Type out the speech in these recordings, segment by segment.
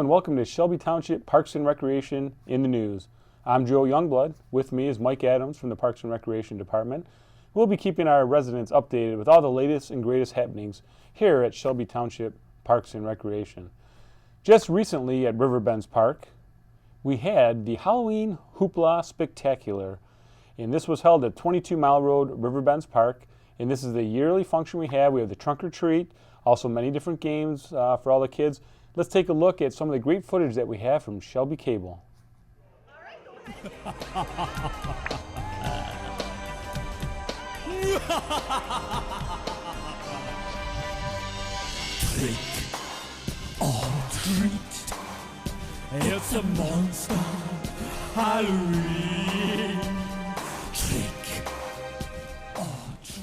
and welcome to Shelby Township Parks and Recreation in the News. I'm Joe Youngblood. With me is Mike Adams from the Parks and Recreation Department. We'll be keeping our residents updated with all the latest and greatest happenings here at Shelby Township Parks and Recreation. Just recently at Riverbends Park, we had the Halloween Hoopla Spectacular, and this was held at 22 Mile Road, Riverbends Park, and this is the yearly function we have. We have the trunk or treat, also many different games for all the kids. Let's take a look at some of the great footage that we have from Shelby Cable. Trick or treat, it's a monster Halloween. Trick or treat.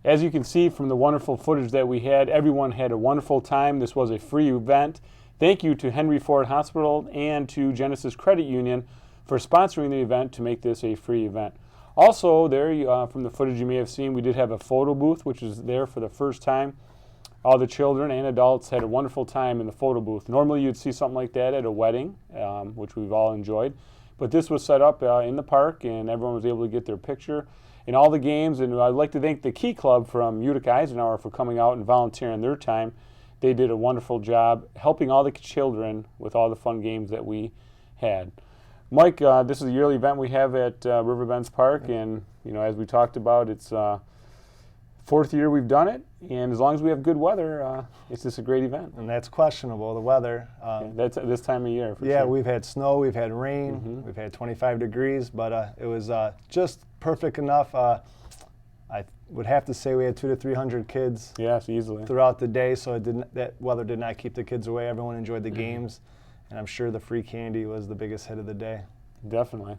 As you can see from the wonderful footage that we had, everyone had a wonderful time. This was a free event. Thank you to Henry Ford Hospital and to Genesis Credit Union for sponsoring the event to make this a free event. Also, there from the footage you may have seen, we did have a photo booth, which is there for the first time. All the children and adults had a wonderful time in the photo booth. Normally you'd see something like that at a wedding, which we've all enjoyed. But this was set up in the park, and everyone was able to get their picture in all the games. And I'd like to thank the Key Club from Utica Eisenhower for coming out and volunteering their time. They did a wonderful job helping all the children with all the fun games that we had. Mike, this is a yearly event we have at Riverbends Park, and as we talked about, it's fourth year we've done it, and as long as we have good weather, it's just a great event. And that's questionable, the weather. That's this time of year, for yeah, sure. We've had snow, we've had rain, we've had 25 degrees, but it was just perfect enough. I would have to say we had 200 to 300 kids easily throughout the day, so that weather did not keep the kids away. Everyone enjoyed the games, and I'm sure the free candy was the biggest hit of the day. Definitely.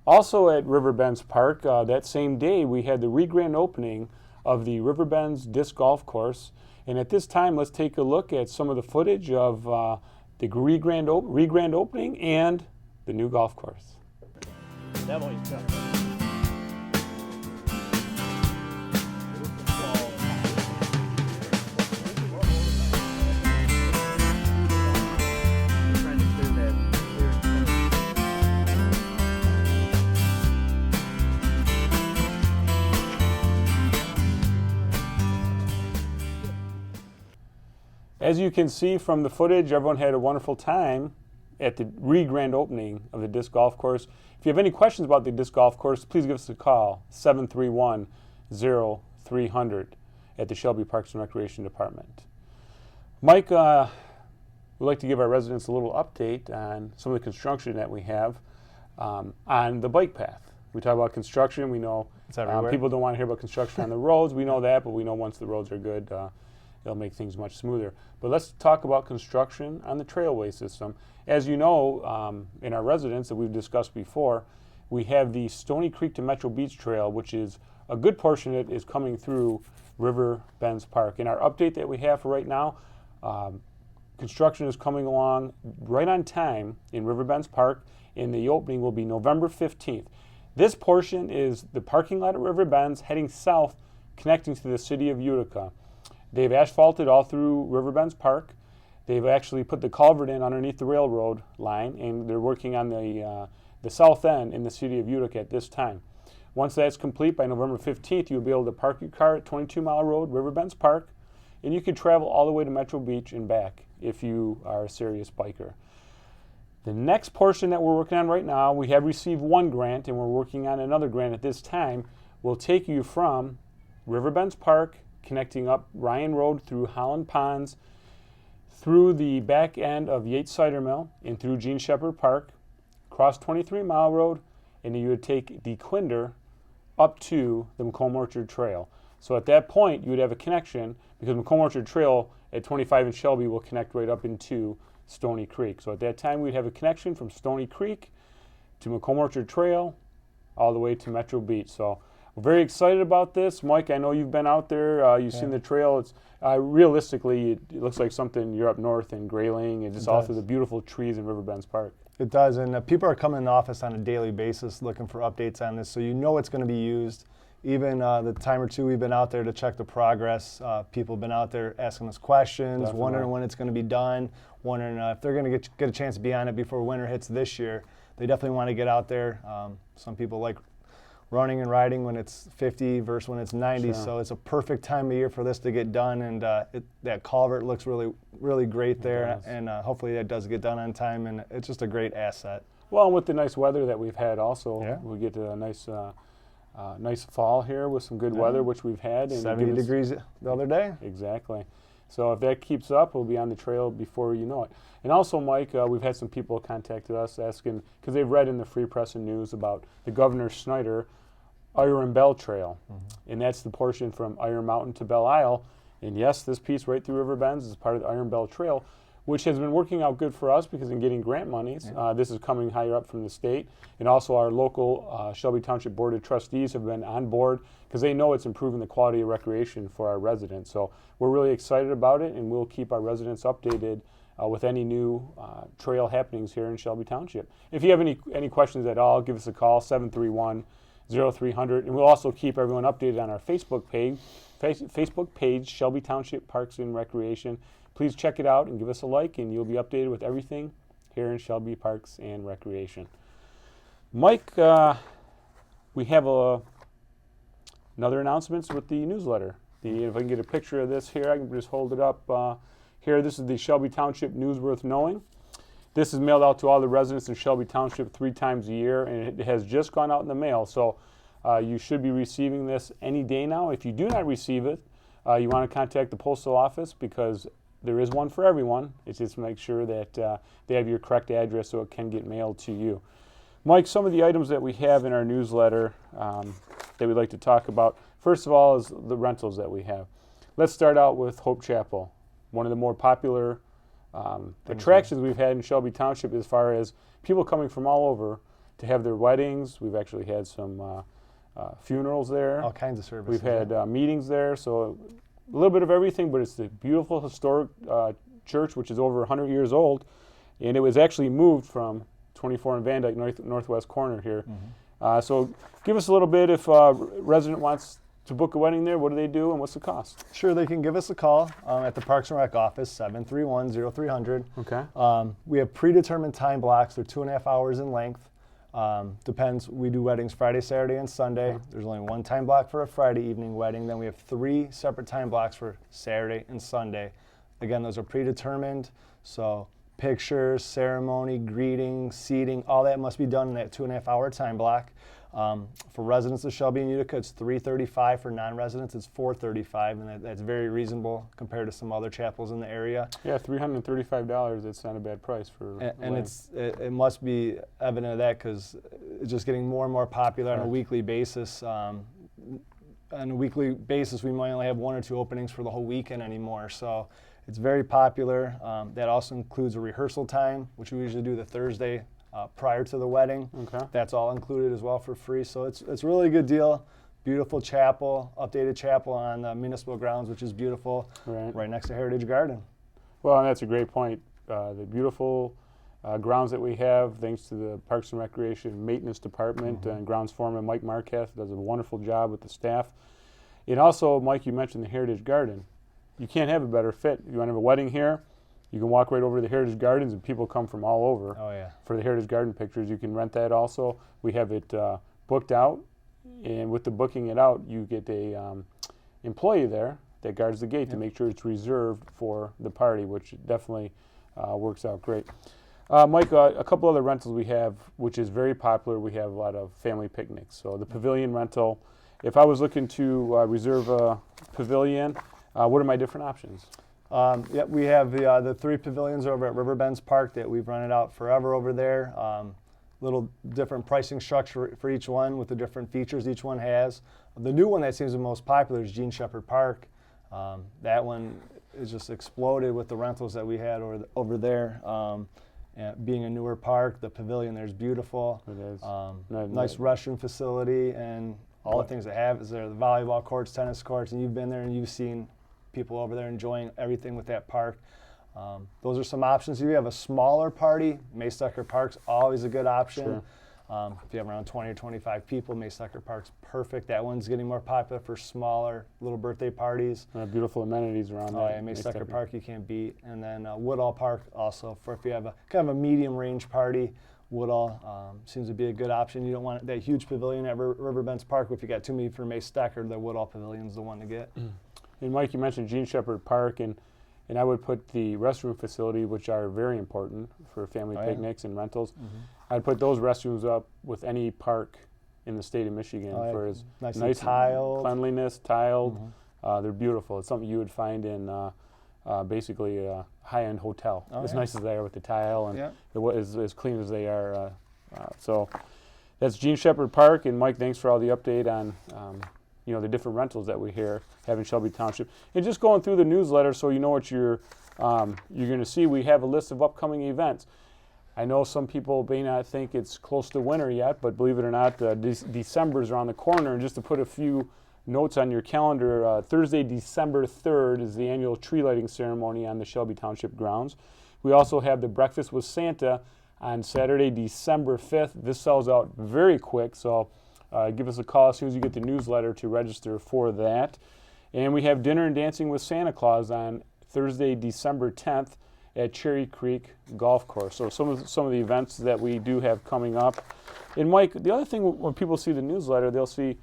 Also at Riverbends Park, that same day we had the re-grand opening of the Riverbends Disc Golf Course, and at this time let's take a look at some of the footage of the re-grand opening and the new golf course. As you can see from the footage, everyone had a wonderful time at the re-grand opening of the disc golf course. If you have any questions about the disc golf course, please give us a call, 731-0300 at the Shelby Parks and Recreation Department. Mike, we'd like to give our residents a little update on some of the construction that we have on the bike path. We talk about construction. We know people don't want to hear about construction on the roads. We know that, but we know once the roads are good, it'll make things much smoother. But let's talk about construction on the trailway system. As you know, in our residence that we've discussed before, we have the Stony Creek to Metro Beach Trail, which is a good portion of it is coming through Riverbends Park. In our update that we have for right now, construction is coming along right on time in Riverbends Park, and the opening will be November 15th. This portion is the parking lot at Riverbends heading south, connecting to the city of Utica. They've asphalted all through Riverbends Park. They've actually put the culvert in underneath the railroad line, and they're working on the south end in the city of Utica at this time. Once that's complete by November 15th, you'll be able to park your car at 22 Mile Road, Riverbends Park, and you can travel all the way to Metro Beach and back if you are a serious biker. The next portion that we're working on right now, we have received one grant, and we're working on another grant at this time, will take you from Riverbends Park, connecting up Ryan Road through Holland Ponds, through the back end of Yates Cider Mill, and through Gene Shepherd Park, across 23 Mile Road, and then you would take the Quinder up to the Macomb Orchard Trail. So at that point, you would have a connection, because Macomb Orchard Trail at 25 in Shelby will connect right up into Stony Creek. So at that time, we'd have a connection from Stony Creek to Macomb Orchard Trail, all the way to Metro Beach. So we're very excited about this. Mike, I know you've been out there. You've seen the trail. It's realistically, it looks like something you're up north in Grayling, and just all through the beautiful trees in Riverbends Park. It does, and people are coming in the office on a daily basis looking for updates on this, so you know it's going to be used. Even the time or two we've been out there to check the progress, people have been out there asking us questions, wondering when it's going to be done, wondering if they're going to get a chance to be on it before winter hits this year. They definitely want to get out there. Some people like running and riding when it's 50 versus when it's 90, Sure. so it's a perfect time of year for this to get done, and that culvert looks really, really great there, and hopefully that does get done on time, and it's just a great asset. Well, and with the nice weather that we've had also, Yeah. we get a nice fall here with some good weather, which we've had. And 70 degrees the other day. Exactly. So if that keeps up, we'll be on the trail before you know it. And also, Mike, we've had some people contacted us asking, because they've read in the Free Press and News about the Governor Snyder Iron Bell Trail. And that's the portion from Iron Mountain to Belle Isle. And yes, this piece right through River Bends is part of the Iron Bell Trail, which has been working out good for us because in getting grant monies, this is coming higher up from the state. And also our local Shelby Township Board of Trustees have been on board because they know it's improving the quality of recreation for our residents. So we're really excited about it, and we'll keep our residents updated with any new trail happenings here in Shelby Township. If you have any questions at all, give us a call, 731-0300. And we'll also keep everyone updated on our Facebook page, Shelby Township Parks and Recreation. Please check it out and give us a like, and you'll be updated with everything here in Shelby Parks and Recreation. Mike, we have another announcements with the newsletter. If I can get a picture of this here, I can just hold it up here. This is the Shelby Township News Worth Knowing. This is mailed out to all the residents in Shelby Township 3 times a year, and it has just gone out in the mail. So you should be receiving this any day now. If you do not receive it, you want to contact the postal office because there is one for everyone. It's just to make sure that they have your correct address so it can get mailed to you. Mike, some of the items that we have in our newsletter that we'd like to talk about, first of all, is the rentals that we have. Let's start out with Hope Chapel, one of the more popular attractions we've had in Shelby Township as far as people coming from all over to have their weddings. We've actually had some funerals there. All kinds of services. We've had meetings there, so a little bit of everything, but it's the beautiful historic church, which is over 100 years old, and it was actually moved from 24 and Van Dyke northwest corner here. So give us a little bit if a resident wants to book a wedding there, what do they do and what's the cost? Sure, they can give us a call at the Parks and Rec office, 731-0300. Okay. We have predetermined time blocks. They're 2.5 hours in length. Depends. We do weddings Friday, Saturday, and Sunday. Okay. There's only one time block for a Friday evening wedding. Then we have 3 separate time blocks for Saturday and Sunday. Again, those are predetermined. So pictures, ceremony, greeting, seating, all that must be done in that 2.5 hour time block. For residents of Shelby and Utica, it's $335. For non-residents, it's $435, and that's very reasonable compared to some other chapels in the area. Yeah, $335. That's not a bad price for. And it must be evident of that because it's just getting more and more popular on a weekly basis. On a weekly basis, we might only have 1 or 2 openings for the whole weekend anymore. So it's very popular. That also includes a rehearsal time, which we usually do the Thursday prior to the wedding. Okay. That's all included as well for free. So it's really a good deal. Beautiful chapel, updated chapel on the municipal grounds, which is beautiful, right next to Heritage Garden. Well, and that's a great point. The beautiful grounds that we have, thanks to the Parks and Recreation Maintenance Department and grounds foreman Mike Marquez does a wonderful job with the staff. And also, Mike, you mentioned the Heritage Garden. You can't have a better fit. You want to have a wedding here, you can walk right over to the Heritage Gardens, and people come from all over for the Heritage Garden pictures. You can rent that also. We have it booked out, and with the booking it out, you get a employee there that guards the gate to make sure it's reserved for the party, which definitely works out great. Mike, a couple other rentals we have, which is very popular. We have a lot of family picnics. So the pavilion rental, if I was looking to reserve a pavilion, what are my different options? We have the 3 pavilions over at River Bends Park that we've rented out forever over there. Little different pricing structure for each one with the different features each one has. The new one that seems the most popular is Gene Shepherd Park. That one is just exploded with the rentals that we had over there. Being a newer park, the pavilion there is beautiful. It is. Nice restroom facility, and all the things they have is there, the volleyball courts, tennis courts, and you've been there and you've seen people over there enjoying everything with that park. Those are some options. If you have a smaller party, Maystucker Park's always a good option. If you have around 20 or 25 people, May Sucker Park's perfect. That one's getting more popular for smaller little birthday parties. Beautiful amenities around Oh that. yeah, May Sucker Park you can't beat. And then Woodall Park also, for if you have a kind of a medium range party. Woodall seems to be a good option. You don't want that huge pavilion at Riverbends Park. If you got too many for May Sucker, the Woodall Pavilion's the one to get. And Mike, you mentioned Gene Shepherd Park, and I would put the restroom facility, which are very important for family picnics and rentals. I'd put those restrooms up with any park in the state of Michigan for as nice tiled cleanliness, tiled. They're beautiful. It's something you would find in basically a high-end hotel. As nice as they are with the tile and as clean as they are. So that's Gene Shepherd Park. And Mike, thanks for all the update on the different rentals that we have in Shelby Township. And just going through the newsletter so you know what you're going to see, we have a list of upcoming events. I know some people may not think it's close to winter yet, but believe it or not, December is around the corner. And just to put a few notes on your calendar, Thursday, December 3rd is the annual tree lighting ceremony on the Shelby Township grounds. We also have the Breakfast with Santa on Saturday, December 5th. This sells out very quick, so give us a call as soon as you get the newsletter to register for that. And we have Dinner and Dancing with Santa Claus on Thursday, December 10th at Cherry Creek Golf Course. So some of the events that we do have coming up. And Mike, the other thing, when people see the newsletter, they'll see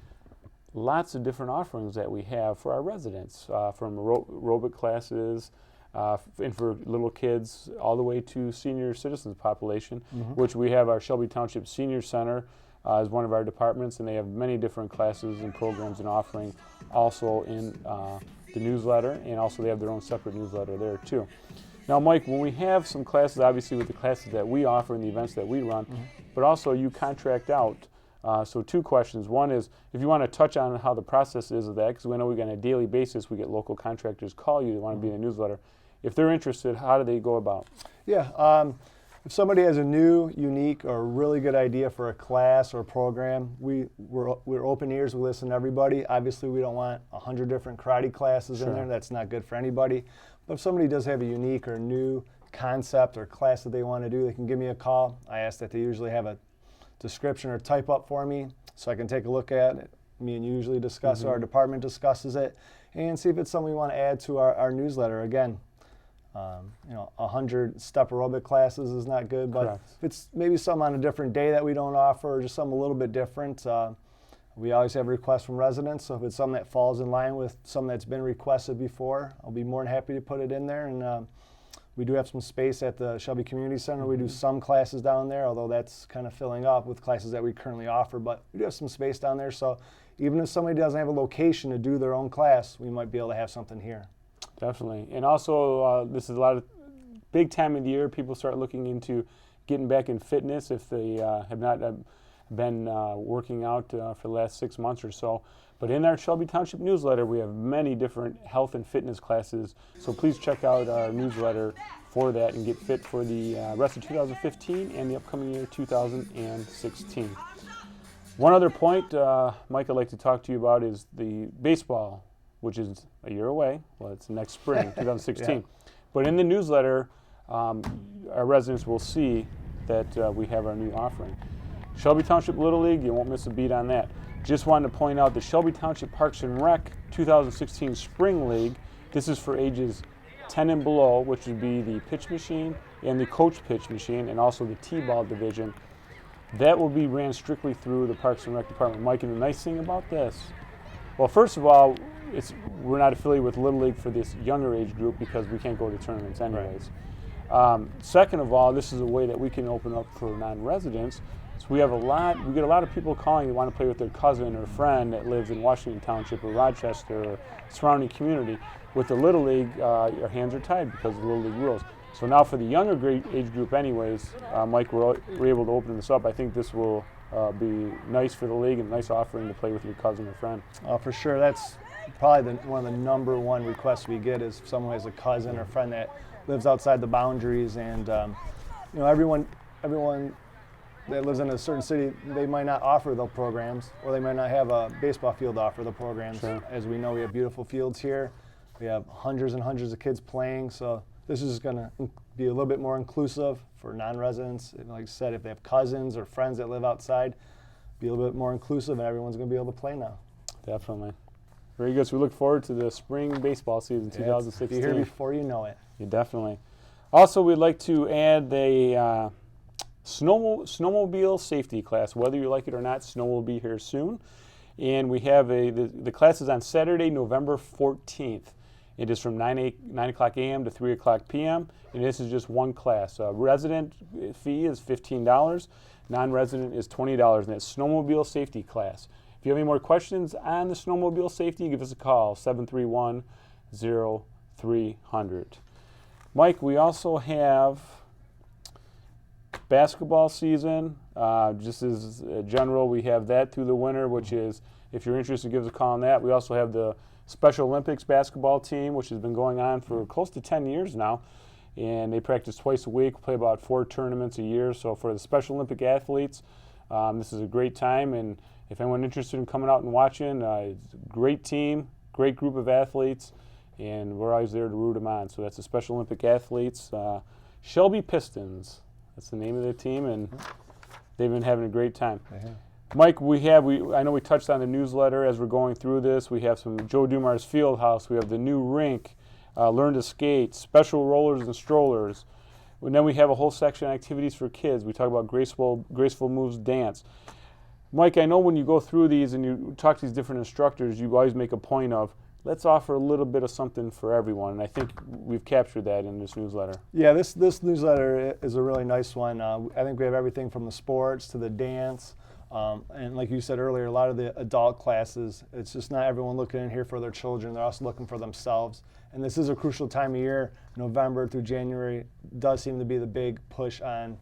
lots of different offerings that we have for our residents, from aerobic classes, and for little kids, all the way to senior citizens population, which we have our Shelby Township Senior Center as one of our departments, and they have many different classes and programs and offering also in the newsletter, and also they have their own separate newsletter there too. Now, Mike, when we have some classes, obviously with the classes that we offer and the events that we run, but also you contract out. So two questions. One is, if you want to touch on how the process is of that, because we know on a daily basis we get local contractors call you, they want to be in the newsletter. If they're interested, how do they go about? Yeah, if somebody has a new, unique, or really good idea for a class or a program, we're open ears. We listen to everybody. Obviously, we don't want 100 different karate classes in there. That's not good for anybody. But if somebody does have a unique or new concept or class that they want to do, they can give me a call. I ask that they usually have a description or type up for me so I can take a look at it. Me and you usually discuss it, our department discusses it, and see if it's something we want to add to our newsletter. Again, 100 step aerobic classes is not good, but if it's maybe something on a different day that we don't offer, or just something a little bit different, we always have requests from residents, so if it's something that falls in line with something that's been requested before, I'll be more than happy to put it in there. And we do have some space at the Shelby Community Center. We do some classes down there, although that's kind of filling up with classes that we currently offer, but we do have some space down there, so even if somebody doesn't have a location to do their own class, we might be able to have something here. Definitely. And also, this is a lot of big time of the year. People start looking into getting back in fitness if they have not been working out for the last 6 months or so. But in our Shelby Township newsletter, we have many different health and fitness classes. So please check out our newsletter for that and get fit for the rest of 2015 and the upcoming year 2016. One other point, Mike, I'd like to talk to you about is the baseball, which is a year away. Well, it's next spring, 2016. But in the newsletter, our residents will see that we have our new offering. Shelby Township Little League, you won't miss a beat on that. Just wanted to point out the Shelby Township Parks and Rec 2016 Spring League. This is for ages 10 and below, which would be the pitch machine and the coach pitch machine, and also the T-ball division. That will be ran strictly through the Parks and Rec department. Mike, and the nice thing about this, well, first of all, we're not affiliated with Little League for this younger age group because we can't go to tournaments anyways. Second of all, this is a way that we can open up for non-residents. So we get a lot of people calling that want to play with their cousin or friend that lives in Washington Township or Rochester or surrounding community. With the Little League, our hands are tied because of the Little League rules. So now for the younger age group anyways, Mike, we're able to open this up. I think this will be nice for the league and a nice offering to play with your cousin or friend. For sure. That's probably one of the number one requests we get is someone who has a cousin or friend that lives outside the boundaries. And everyone that lives in a certain city, they might not offer the programs, or they might not have a baseball field to offer the programs. Sure. As we know, we have beautiful fields here. We have hundreds and hundreds of kids playing, so this is going to be a little bit more inclusive for non-residents. And like I said, if they have cousins or friends that live outside, be a little bit more inclusive, and everyone's going to be able to play now. Definitely. Very good. So we look forward to the spring baseball season 2016. Be here before you know it. Yeah, definitely. Also, we'd like to add the snowmobile safety class. Whether you like it or not, snow will be here soon. And we have the class is on Saturday, November 14th. It is from 9 o'clock a.m. to 3 o'clock p.m. And this is just one class. Resident fee is $15. Non-resident is $20. And it's snowmobile safety class. If you have any more questions on the snowmobile safety, give us a call, 731-0300. Mike, we also have basketball season. Just as general, we have that through the winter, which is, if you're interested, give us a call on that. We also have the Special Olympics basketball team, which has been going on for close to 10 years now. And they practice twice a week, play about 4 tournaments a year. So for the Special Olympic athletes, this is a great time. And if anyone interested in coming out and watching, it's a great team, great group of athletes, and we're always there to root them on. So that's the Special Olympic athletes. Shelby Pistons, that's the name of the team, and they've been having a great time. Mike, I know we touched on the newsletter as we're going through this. We have some Joe Dumar's Field House. We have the new rink, Learn to Skate, special rollers and strollers. And then we have a whole section on activities for kids. We talk about graceful moves, dance. Mike, I know when you go through these and you talk to these different instructors, you always make a point of, let's offer a little bit of something for everyone. And I think we've captured that in this newsletter. Yeah, this newsletter is a really nice one. I think we have everything from the sports to the dance. And like you said earlier, a lot of the adult classes, it's just not everyone looking in here for their children. They're also looking for themselves. And this is a crucial time of year. November through January does seem to be the big push on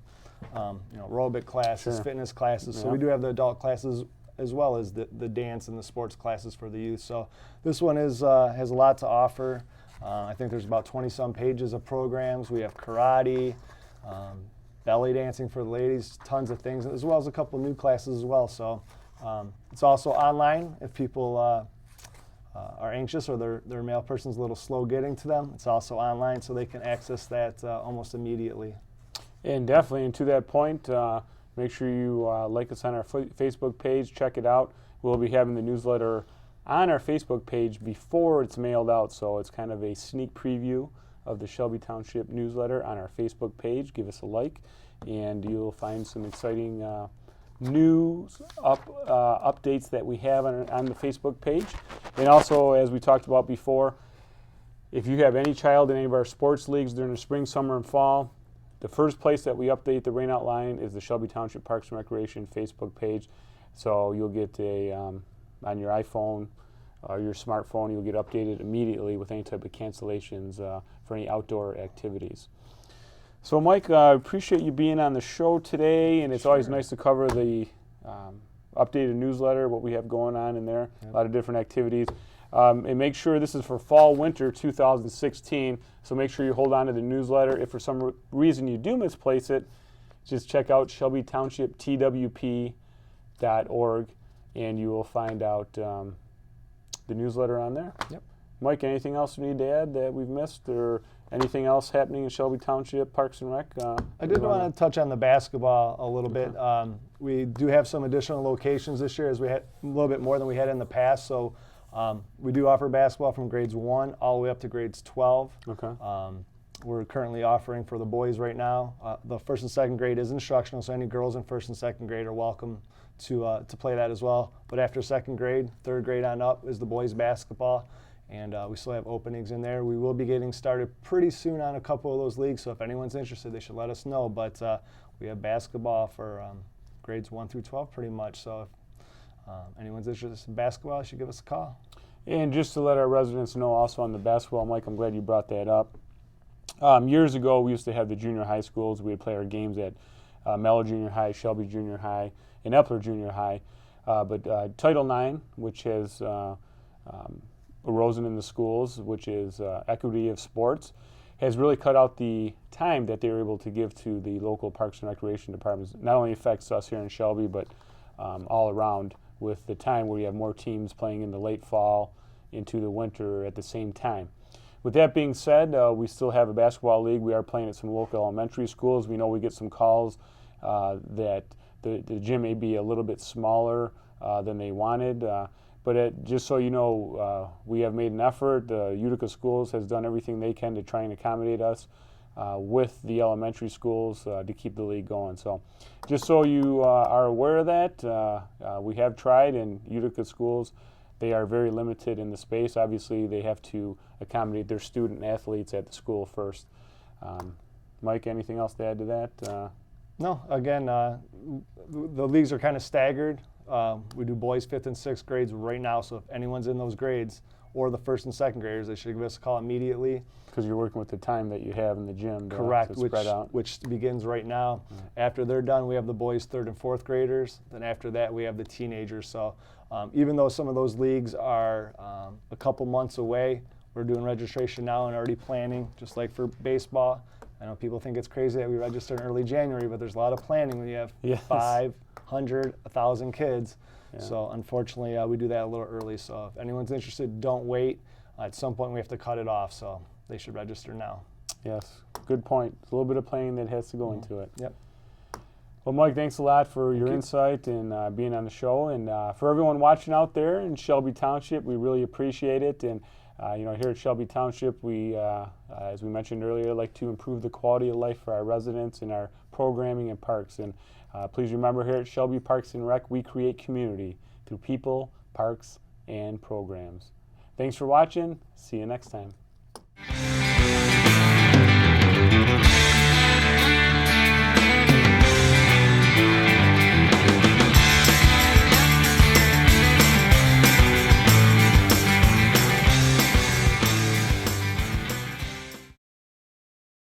aerobic classes, fitness classes. Yeah. So we do have the adult classes as well as the dance and the sports classes for the youth. So this one has a lot to offer. I think there's about 20-some pages of programs. We have karate, belly dancing for the ladies, tons of things, as well as a couple new classes as well. So it's also online if people are anxious or their male person's a little slow getting to them. It's also online, so they can access that almost immediately. And definitely, and to that point, make sure you like us on our Facebook page, check it out. We'll be having the newsletter on our Facebook page before it's mailed out, so it's kind of a sneak preview of the Shelby Township newsletter on our Facebook page. Give us a like, and you'll find some exciting news updates that we have on the Facebook page. And also, as we talked about before, if you have any child in any of our sports leagues during the spring, summer, and fall, the first place that we update the rainout line is the Shelby Township Parks and Recreation Facebook page. So you'll get on your iPhone or your smartphone, you'll get updated immediately with any type of cancellations for any outdoor activities. So Mike, I appreciate you being on the show today, and it's always nice to cover the updated newsletter, what we have going on in there, a lot of different activities. And make sure this is for fall, winter 2016, so make sure you hold on to the newsletter. If for some reason you do misplace it, just check out shelbytownshiptwp.org, and you will find out the newsletter on there. Yep. Mike, anything else you need to add that we've missed, or anything else happening in Shelby Township Parks and Rec? I did want to touch on the basketball a little bit. We do have some additional locations this year, as we had a little bit more than we had in the past. So we do offer basketball from grades 1 all the way up to grades 12. Okay. We're currently offering for the boys right now. The first and second grade is instructional, so any girls in first and second grade are welcome to play that as well. But after second grade, third grade on up is the boys basketball, and we still have openings in there. We will be getting started pretty soon on a couple of those leagues, so if anyone's interested, they should let us know. But we have basketball for grades 1 through 12 pretty much, so if anyone's interested in basketball, should give us a call. And just to let our residents know also on the basketball, Mike, I'm glad you brought that up. Years ago, we used to have the junior high schools. We would play our games at Mellor Junior High, Shelby Junior High, and Epler Junior High. But Title IX, which has arisen in the schools, which is equity of sports, has really cut out the time that they were able to give to the local parks and recreation departments. Not only affects us here in Shelby, but all around, with the time where you have more teams playing in the late fall into the winter at the same time. with that being said, we still have a basketball league. We are playing at some local elementary schools. We know we get some calls that the gym may be a little bit smaller than they wanted. But just so you know, we have made an effort. Utica Schools has done everything they can to try and accommodate us with the elementary schools to keep the league going. So just so you are aware of that, we have tried, and Utica Schools, they are very limited in the space. Obviously, they have to accommodate their student athletes at the school first. Mike, anything else to add to that? No, again, the leagues are kind of staggered. We do boys 5th and 6th grades right now, so if anyone's in those grades or the 1st and 2nd graders, they should give us a call immediately. Because you're working with the time that you have in the gym to, Correct, to spread out. which begins right now. After they're done, we have the boys 3rd and 4th graders. Then after that, we have the teenagers. So even though some of those leagues are a couple months away, we're doing registration now and already planning, just like for baseball. I know people think it's crazy that we register in early January, but there's a lot of planning when you have 500, 1,000 kids. Yeah. So unfortunately, we do that a little early. So if anyone's interested, don't wait. At some point, we have to cut it off. So they should register now. Yes, good point. It's a little bit of planning that has to go into it. Yep. Well, Mike, thanks a lot for your you. insight and being on the show. And for everyone watching out there in Shelby Township, we really appreciate it. And here at Shelby Township, we, as we mentioned earlier, like to improve the quality of life for our residents in our programming and parks. And please remember, here at Shelby Parks and Rec, we create community through people, parks, and programs. Thanks for watching. See you next time.